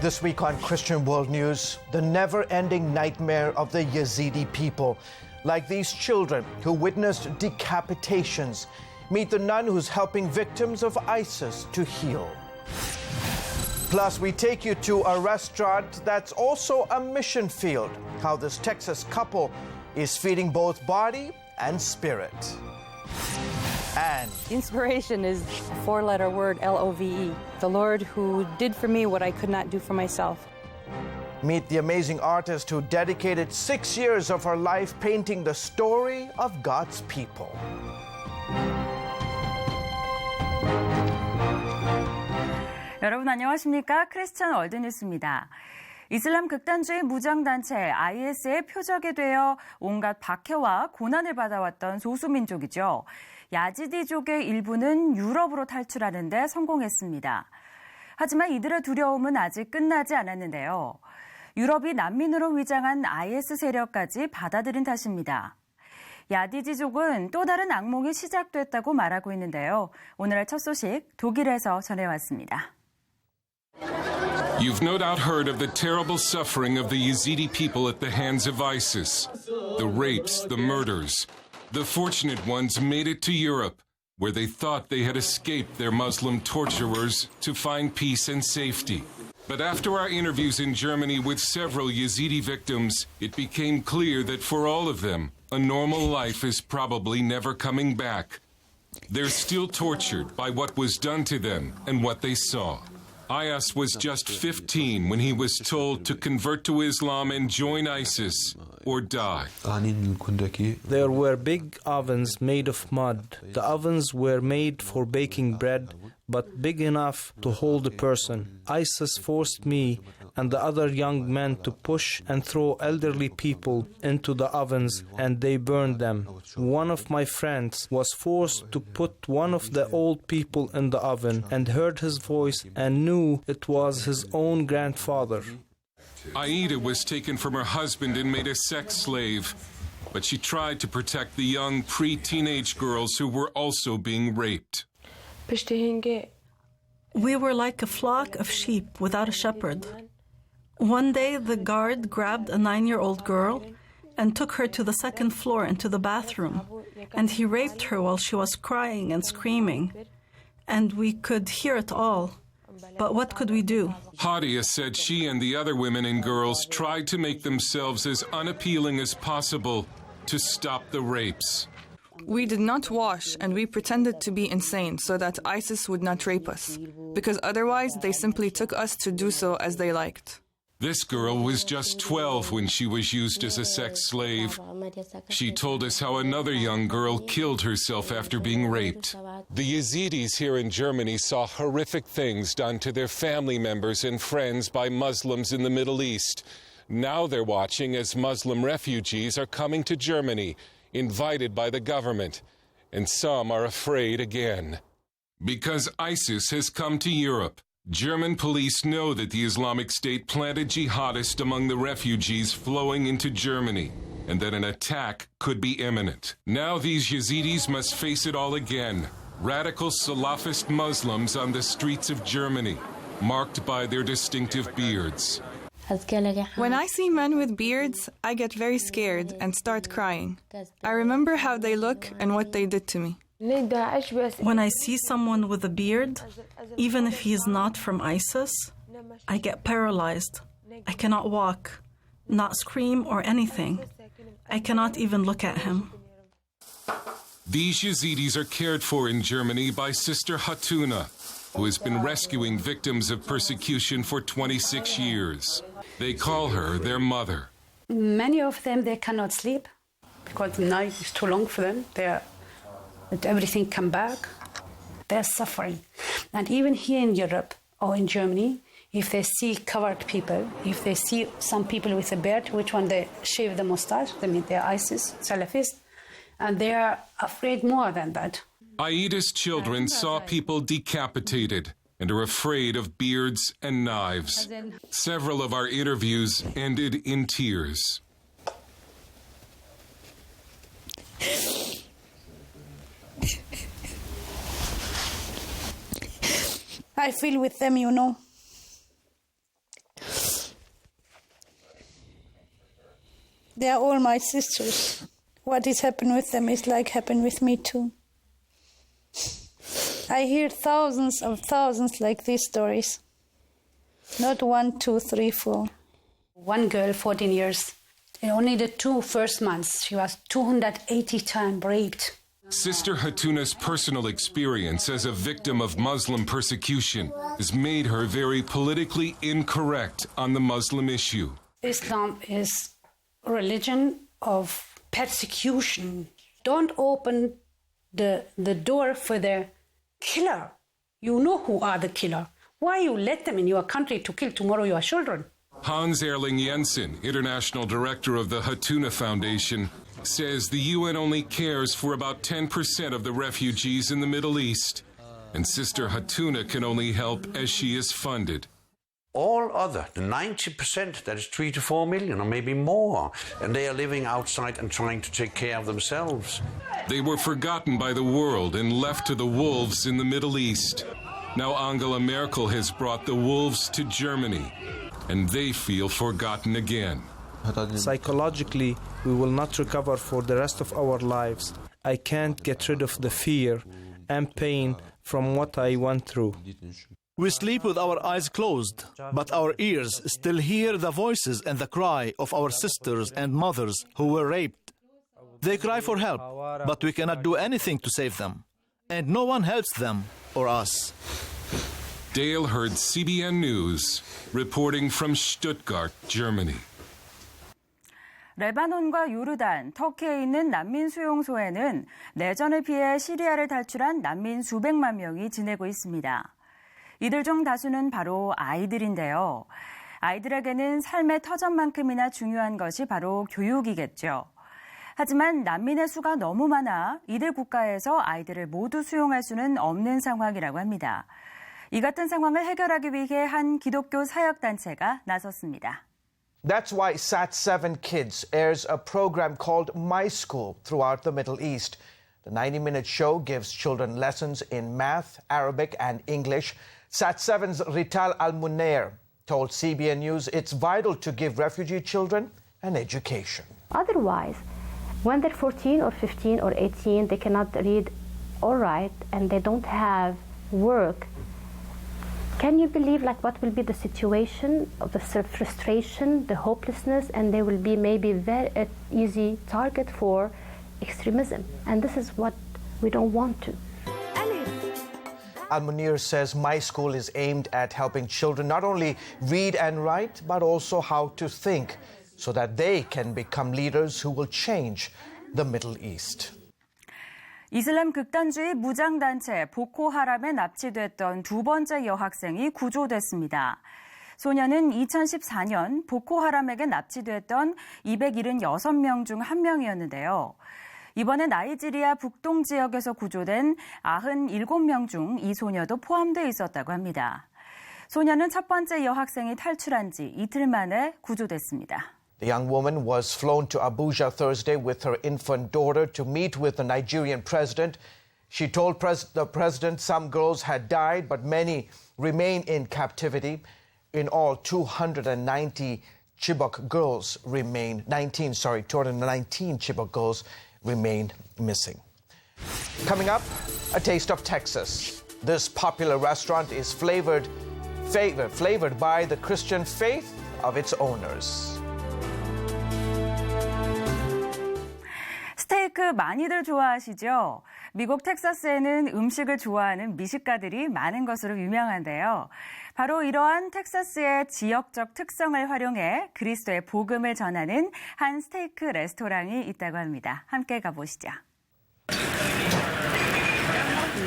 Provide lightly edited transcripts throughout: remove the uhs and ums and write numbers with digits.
This week on Christian World News, the never-ending nightmare of the Yazidi people. Like these children who witnessed decapitations. Meet the nun who's helping victims of ISIS to heal. Plus, we take you to a restaurant that's also a mission field. How this Texas couple is feeding both body and spirit. And inspiration is a four-letter word, L-O-V-E. The Lord who did for me what I could not do for myself. Meet the amazing artist who dedicated 6 years of her life painting the story of God's people. 여러분 안녕하십니까? 크리스천 월드뉴스입니다. 이슬람 극단주의 무장단체 IS의 표적이 되어 온갖 박해와 고난을 받아왔던 소수민족이죠. 야지디족의 일부는 유럽으로 탈출하는 데 성공했습니다. 하지만 이들의 두려움은 아직 끝나지 않았는데요. 유럽이 난민으로 위장한 IS 세력까지 받아들인 탓입니다. 야디지족은 또 다른 악몽이 시작됐다고 말하고 있는데요. 오늘의 첫 소식 독일에서 전해왔습니다. You've no doubt heard of the terrible suffering of the Yazidi people at the hands of ISIS. The rapes, the murders. The fortunate ones made it to Europe, where they thought they had escaped their Muslim torturers to find peace and safety. But after our interviews in Germany with several Yazidi victims, it became clear that for all of them, a normal life is probably never coming back. They're still tortured by what was done to them and what they saw. Ayas was just 15 when he was told to convert to Islam and join ISIS or die. There were big ovens made of mud. The ovens were made for baking bread, but big enough to hold a person. ISIS forced me and the other young men to push and throw elderly people into the ovens, and they burned them. One of my friends was forced to put one of the old people in the oven and heard his voice and knew it was his own grandfather. Aida was taken from her husband and made a sex slave, but she tried to protect the young pre-teenage girls who were also being raped. We were like a flock of sheep without a shepherd. One day, the guard grabbed a 9-year-old girl and took her to the second floor into the bathroom, and he raped her while she was crying and screaming, and we could hear it all. But what could we do? Hadia said she and the other women and girls tried to make themselves as unappealing as possible to stop the rapes. We did not wash, and we pretended to be insane so that ISIS would not rape us, because otherwise they simply took us to do so as they liked. This girl was just 12 when she was used as a sex slave. She told us how another young girl killed herself after being raped. The Yazidis here in Germany saw horrific things done to their family members and friends by Muslims in the Middle East. Now they're watching as Muslim refugees are coming to Germany, invited by the government, and some are afraid again. Because ISIS has come to Europe, German police know that the Islamic State planted jihadists among the refugees flowing into Germany, and that an attack could be imminent. Now these Yazidis must face it all again. Radical Salafist Muslims on the streets of Germany, marked by their distinctive beards. When I see men with beards, I get very scared and start crying. I remember how they look and what they did to me. When I see someone with a beard, even if he is not from ISIS, I get paralyzed. I cannot walk, not scream or anything. I cannot even look at him. These Yazidis are cared for in Germany by Sister Hatuna, who has been rescuing victims of persecution for 26 years. They call her their mother. Many of them, they cannot sleep because the night is too long for them. Let everything come back. They're suffering. And even here in Europe or in Germany, if they see covered people, if they see some people with a beard, which one they shave the mustache, they mean they're ISIS, Salafist, and they are afraid more than that. Aida's children saw people decapitated and are afraid of beards and knives. Several of our interviews ended in tears. I feel with them, you know. They are all my sisters. What is happening with them is like happened with me too. I hear thousands like these stories. Not 1, 2, 3, 4. One girl, 14 years, in only the 2 first months, she was 280 times raped. Sister Hatuna's personal experience as a victim of Muslim persecution has made her very politically incorrect on the Muslim issue. Islam is a religion of persecution. Don't open the door for the killer. You know who are the killer. Why you let them in your country to kill tomorrow your children? Hans Erling Jensen, international director of the Hatuna Foundation, says the UN only cares for about 10% of the refugees in the Middle East, and Sister Hatuna can only help as she is funded. All other, the 90%, that is 3 to 4 million or maybe more, and they are living outside and trying to take care of themselves. They were forgotten by the world and left to the wolves in the Middle East. Now Angela Merkel has brought the wolves to Germany, and they feel forgotten again. Psychologically, we will not recover for the rest of our lives. I can't get rid of the fear and pain from what I went through. We sleep with our eyes closed, but our ears still hear the voices and the cry of our sisters and mothers who were raped. They cry for help, but we cannot do anything to save them. And no one helps them or us. Dale Hurd, CBN News, reporting from Stuttgart, Germany. 레바논과 요르단, 터키에 있는 난민 수용소에는 내전을 피해 시리아를 탈출한 난민 수백만 명이 지내고 있습니다. 이들 중 다수는 바로 아이들인데요. 아이들에게는 삶의 터전만큼이나 중요한 것이 바로 교육이겠죠. 하지만 난민의 수가 너무 많아 이들 국가에서 아이들을 모두 수용할 수는 없는 상황이라고 합니다. 이 같은 상황을 해결하기 위해 한 기독교 사역단체가 나섰습니다. That's why Sat7 Kids airs a program called My School throughout the Middle East. The 90-minute show gives children lessons in math, Arabic, and English. Sat7's Rital Al-Munair told CBN News it's vital to give refugee children an education. Otherwise, when they're 14 or 15 or 18, they cannot read or write, and they don't have work. Can you believe what will be the situation of the frustration, the hopelessness, and they will be maybe very easy target for extremism. And this is what we don't want to. Al-Munir says My School is aimed at helping children not only read and write, but also how to think, so that they can become leaders who will change the Middle East. 이슬람 극단주의 무장단체 보코하람에 납치됐던 두 번째 여학생이 구조됐습니다. 소녀는 2014년 보코하람에게 납치됐던 276명 중 한 명이었는데요. 이번에 나이지리아 북동 지역에서 구조된 97명 중 이 소녀도 포함되어 있었다고 합니다. 소녀는 첫 번째 여학생이 탈출한 지 이틀 만에 구조됐습니다. The young woman was flown to Abuja Thursday with her infant daughter to meet with the Nigerian president. She told the president some girls had died, but many remain in captivity. In all, 219 Chibok girls remain, 219 Chibok girls remain missing. Coming up, a taste of Texas. This popular restaurant is flavored by the Christian faith of its owners. 스테이크 많이들 좋아하시죠? 미국 텍사스에는 음식을 좋아하는 미식가들이 많은 것으로 유명한데요. 바로 이러한 텍사스의 지역적 특성을 활용해 그리스도의 복음을 전하는 한 스테이크 레스토랑이 있다고 합니다. 함께 가보시죠.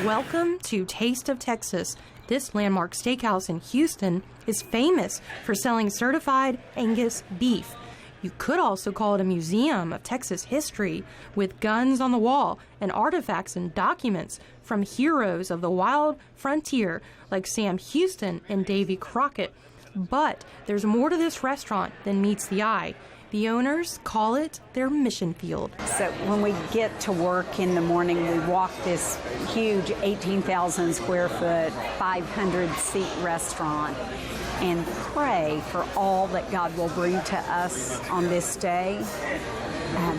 Welcome to Taste of Texas. This landmark steakhouse in Houston is famous for selling certified Angus beef. You could also call it a museum of Texas history with guns on the wall and artifacts and documents from heroes of the wild frontier like Sam Houston and Davy Crockett. But there's more to this restaurant than meets the eye. The owners call it their mission field. So when we get to work in the morning, we walk this huge 18,000 square foot, 500 seat restaurant. And pray for all that God will bring to us on this day.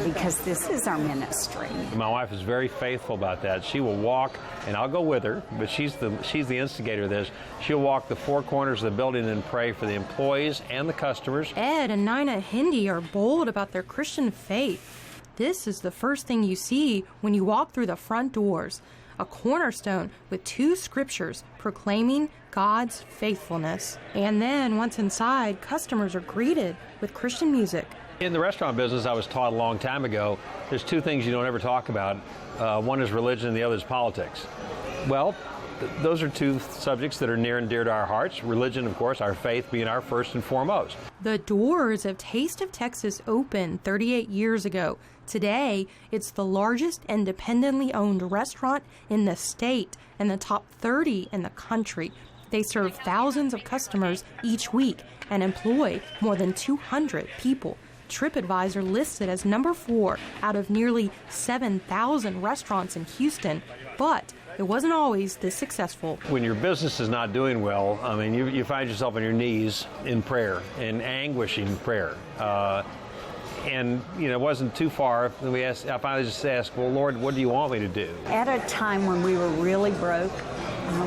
Because this is our ministry. My wife is very faithful about that. She will walk, and I'll go with her, but she's the instigator of this. She'll walk the four corners of the building and pray for the employees and the customers. Ed and Nina Hindi are bold about their Christian faith. This is the first thing you see when you walk through the front doors. A cornerstone with 2 scriptures proclaiming God's faithfulness. And then once inside, customers are greeted with Christian music. In the restaurant business, I was taught a long time ago, there's 2 things you don't ever talk about. One is religion and the other is politics. Well, those are 2 subjects that are near and dear to our hearts. Religion, of course, our faith being our first and foremost. The doors of Taste of Texas opened 38 years ago. Today, it's the largest independently owned restaurant in the state and the top 30 in the country. They serve thousands of customers each week and employ more than 200 people. TripAdvisor lists it as number 4 out of nearly 7,000 restaurants in Houston, but it wasn't always this successful. When your business is not doing well, I mean, you find yourself on your knees in prayer, in anguishing prayer. And, it wasn't too far. I finally just asked, well, Lord, what do you want me to do? At a time when we were really broke,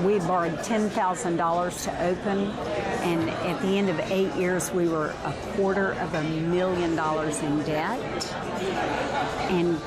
we had borrowed $10,000 to open, and at the end of 8 years, we were $250,000 in debt. And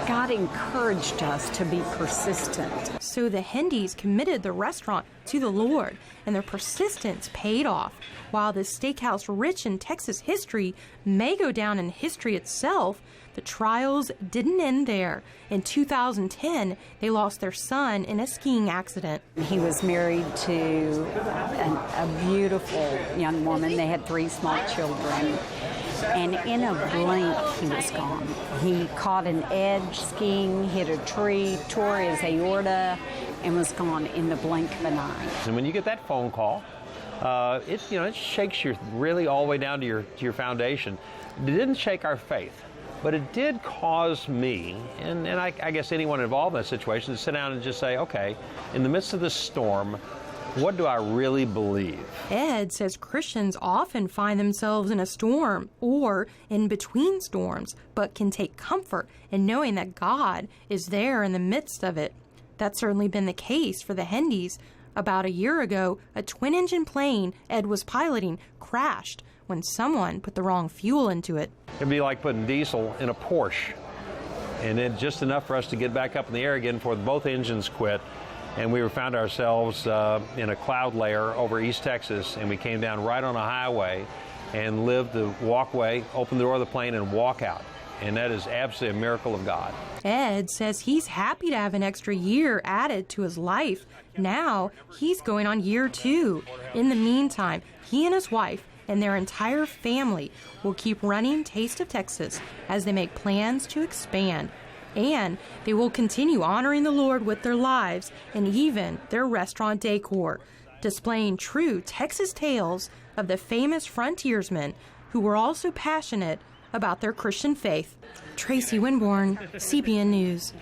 God encouraged us to be persistent. So the Hindis committed the restaurant to the Lord, and their persistence paid off. While this steakhouse, rich in Texas history, may go down in history itself, the trials didn't end there. In 2010, they lost their son in a skiing accident. He was married to a beautiful young woman. They had 3 small children. And in a blink, he was gone. He caught an edge skiing, hit a tree, tore his aorta, and was gone in the blink of an eye. And when you get that phone call, it shakes you really all the way down to your foundation. It didn't shake our faith, but it did cause me, and I guess anyone involved in that situation, to sit down and just say, okay, in the midst of this storm, what do I really believe? Ed says Christians often find themselves in a storm or in between storms, but can take comfort in knowing that God is there in the midst of it. That's certainly been the case for the Hindis. About a year ago, a twin-engine plane Ed was piloting crashed when someone put the wrong fuel into it. It'd be like putting diesel in a Porsche, and then just enough for us to get back up in the air again before both engines quit. And we found ourselves in a cloud layer over East Texas, and we came down right on a highway and lived the walkway, open the door of the plane, and walk out. And that is absolutely a miracle of God. Ed says he's happy to have an extra year added to his life. Now he's going on year 2. In the meantime, he and his wife and their entire family will keep running Taste of Texas as they make plans to expand. And they will continue honoring the Lord with their lives and even their restaurant decor, displaying true Texas tales of the famous frontiersmen who were also passionate about their Christian faith. Tracy Winborn, CBN News.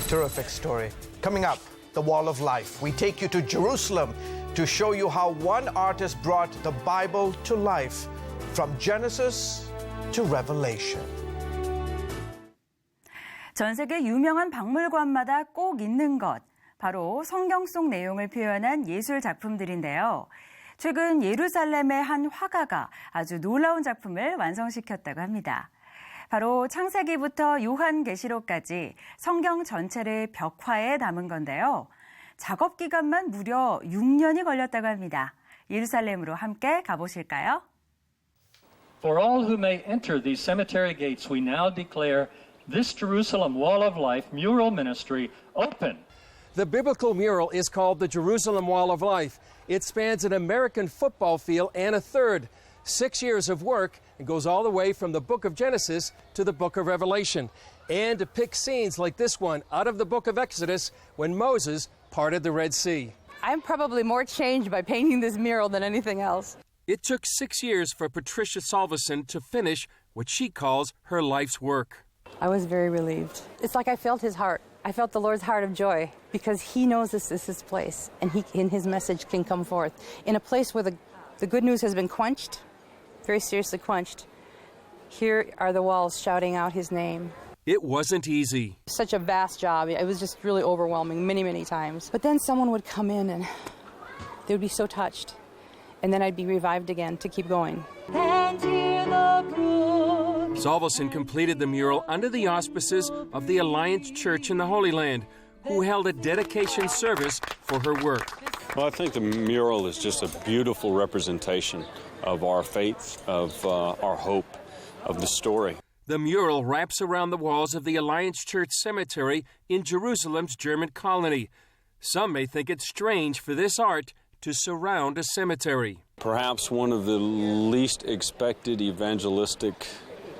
Terrific story. Coming up, the Wall of Life. We take you to Jerusalem to show you how one artist brought the Bible to life, from Genesis to Revelation. 전 세계 유명한 박물관마다 꼭 있는 것, 바로 성경 속 내용을 표현한 예술 작품들인데요. 최근 예루살렘의 한 화가가 아주 놀라운 작품을 완성시켰다고 합니다. 바로 창세기부터 요한계시록까지 성경 전체를 벽화에 담은 건데요. 작업 기간만 무려 6년이 걸렸다고 합니다. 예루살렘으로 함께 가보실까요? For all who may enter these cemetery gates, we now declare this Jerusalem Wall of Life mural ministry open. The biblical mural is called the Jerusalem Wall of Life. It spans an American football field and a third. 6 years of work and goes all the way from the book of Genesis to the book of Revelation, and depicts scenes like this one out of the book of Exodus when Moses parted the Red Sea. I'm probably more changed by painting this mural than anything else. It took 6 years for Patricia Salveson to finish what she calls her life's work. I was very relieved. It's like I felt his heart. I felt the Lord's heart of joy because He knows this is His place and His message can come forth. In a place where the good news has been quenched, very seriously quenched, here are the walls shouting out His name. It wasn't easy. Such a vast job. It was just really overwhelming many, many times. But then someone would come in and they would be so touched. And then I'd be revived again to keep going. Salveson completed the mural under the auspices of the Alliance Church in the Holy Land, who held a dedication service for her work. Well, I think the mural is just a beautiful representation of our faith, of our hope, of the story. The mural wraps around the walls of the Alliance Church Cemetery in Jerusalem's German colony. Some may think it's strange for this art to surround a cemetery. Perhaps one of the least expected evangelistic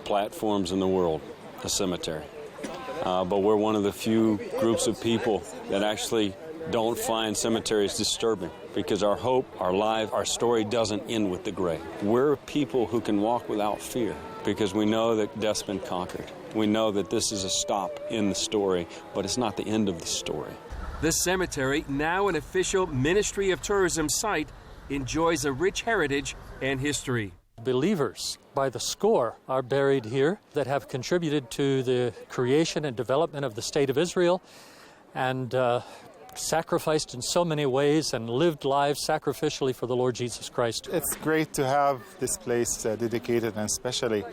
platforms in the world, a cemetery. But we're one of the few groups of people that actually don't find cemeteries disturbing, because our hope, our life, our story doesn't end with the grave. We're people who can walk without fear because we know that death's been conquered. We know that this is a stop in the story, but it's not the end of the story. The cemetery, now an official Ministry of Tourism site, enjoys a rich heritage and history. Believers by the score are buried here that have contributed to the creation and development of the State of Israel and sacrificed in so many ways and lived lives sacrificially for the Lord Jesus Christ. It's great to have this place dedicated, and especially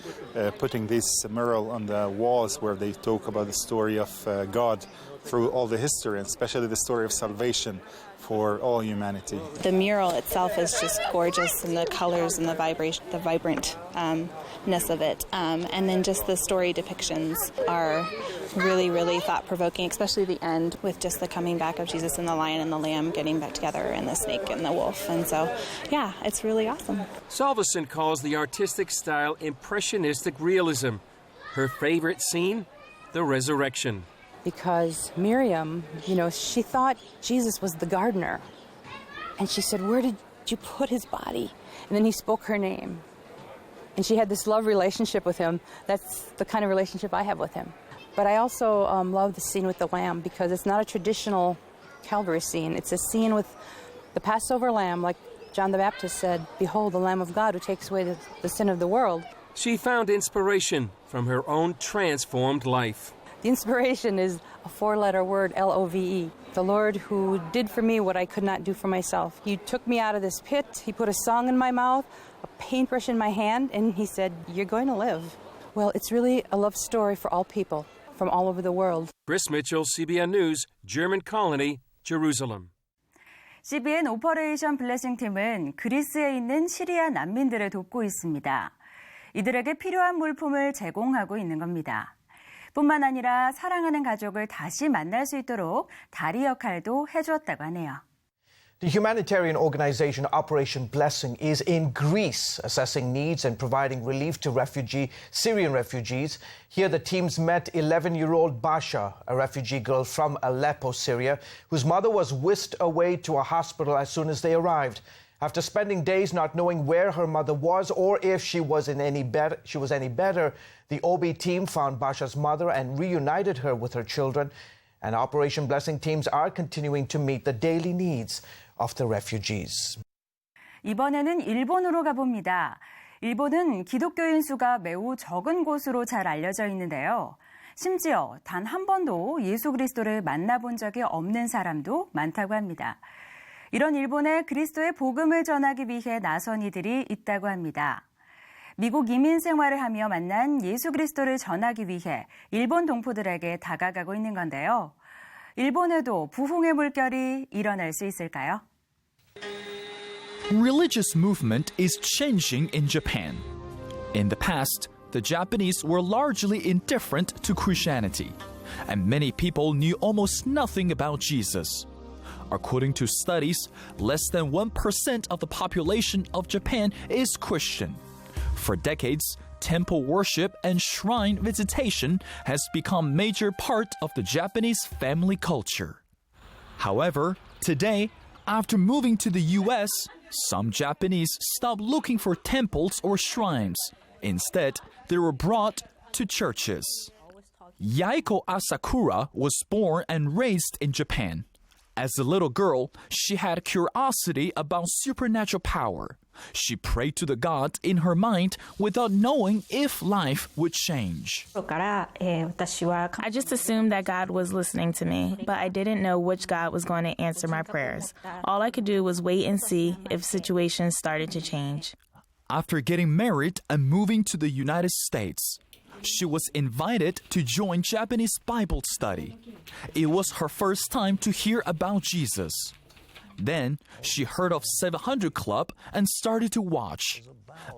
putting this mural on the walls where they talk about the story of God through all the history, and especially the story of salvation for all humanity. The mural itself is just gorgeous, and the colors and the vibrantness of it. And then just the story depictions are really, really thought-provoking, especially the end with just the coming back of Jesus and the lion and the lamb getting back together, and the snake and the wolf. And so, yeah, it's really awesome. Salveson calls the artistic style impressionistic realism. Her favorite scene, the resurrection. Because Miriam, she thought Jesus was the gardener. And she said, "Where did you put his body?" And then he spoke her name. And she had this love relationship with him. That's the kind of relationship I have with him. But I also love the scene with the lamb, because it's not a traditional Calvary scene. It's a scene with the Passover lamb, like John the Baptist said, "Behold, the Lamb of God who takes away the sin of the world." She found inspiration from her own transformed life. The inspiration is a four-letter word, L-O-V-E. The Lord who did for me what I could not do for myself. He took me out of this pit. He put a song in my mouth, a paintbrush in my hand, and he said, "You're going to live." Well, it's really a love story for all people from all over the world. Chris Mitchell, CBN News, German Colony, Jerusalem. CBN 오퍼레이션 블레싱 팀은 그리스에 있는 시리아 난민들을 돕고 있습니다. 이들에게 필요한 물품을 제공하고 있는 겁니다. 뿐만 아니라 사랑하는 가족을 다시 만날 수 있도록 다리 역할도 해주었다고 하네요. The humanitarian organization Operation Blessing is in Greece, assessing needs and providing relief to Syrian refugees. Here the teams met 11-year-old Basha, a refugee girl from Aleppo, Syria, whose mother was whisked away to a hospital as soon as they arrived. After spending days not knowing where her mother was or if she was any better, the OB team found Basha's mother and reunited her with her children. And Operation Blessing teams are continuing to meet the daily needs of the refugees. 이번에는 일본으로 가봅니다. 일본은 기독교인 수가 매우 적은 곳으로 잘 알려져 있는데요. 심지어 단 한 번도 예수 그리스도를 만나본 적이 없는 사람도 많다고 합니다. 이런 일본에 그리스도의 복음을 전하기 위해 나선 이들이 있다고 합니다. 미국 이민 생활을 하며 만난 예수 그리스도를 전하기 위해 일본 동포들에게 다가가고 있는 건데요. 일본에도 부흥의 물결이 일어날 수 있을까요? Religious movement is changing in Japan. In the past, the Japanese were largely indifferent to Christianity, and many people knew almost nothing about Jesus. According to studies, less than 1% of the population of Japan is Christian. For decades, temple worship and shrine visitation has become a major part of the Japanese family culture. However, today, after moving to the US, some Japanese stopped looking for temples or shrines. Instead, they were brought to churches. Yaiko Asakura was born and raised in Japan. As a little girl, she had curiosity about supernatural power. She prayed to the God in her mind without knowing if life would change. I just assumed that God was listening to me, but I didn't know which God was going to answer my prayers. All I could do was wait and see if situations started to change. After getting married and moving to the United States, she was invited to join Japanese Bible study. It was her first time to hear about Jesus. Then she heard of 700 Club and started to watch.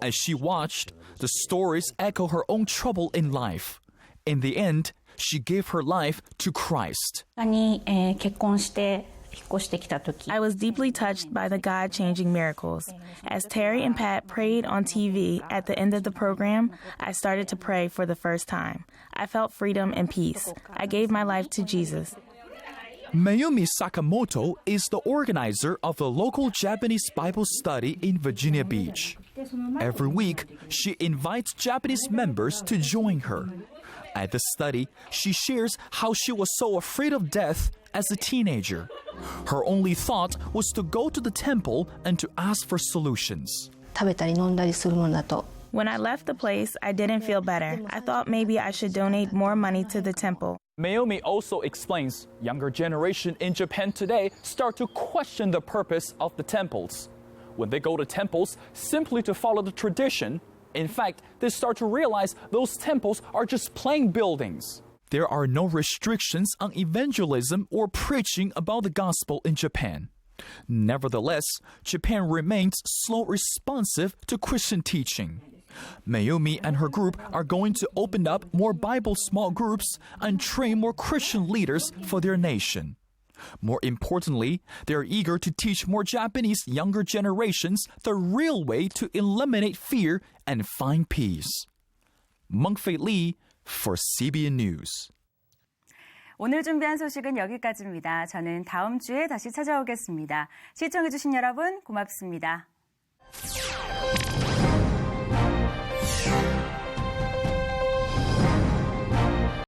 As she watched, the stories echo her own trouble in life. In the end, she gave her life to Christ. I was deeply touched by the God-changing miracles. As Terry and Pat prayed on TV at the end of the program, I started to pray for the first time. I felt freedom and peace. I gave my life to Jesus. Mayumi Sakamoto is the organizer of a local Japanese Bible study in Virginia Beach. Every week, she invites Japanese members to join her. At the study, she shares how she was so afraid of death as a teenager. Her only thought was to go to the temple and to ask for solutions. When I left the place, I didn't feel better. I thought maybe I should donate more money to the temple. Mayumi also explains younger generation in Japan today start to question the purpose of the temples. When they go to temples simply to follow the tradition, in fact, they start to realize those temples are just plain buildings. There are no restrictions on evangelism or preaching about the gospel in Japan. Nevertheless, Japan remains slow responsive to Christian teaching. Mayumi and her group are going to open up more Bible small groups and train more Christian leaders for their nation. More importantly, they are eager to teach more Japanese younger generations the real way to eliminate fear and find peace. Mengfei Lee for CBN News. 오늘 준비한 소식은 여기까지입니다. 저는 다음 주에 다시 찾아오겠습니다. 시청해주신 여러분 고맙습니다.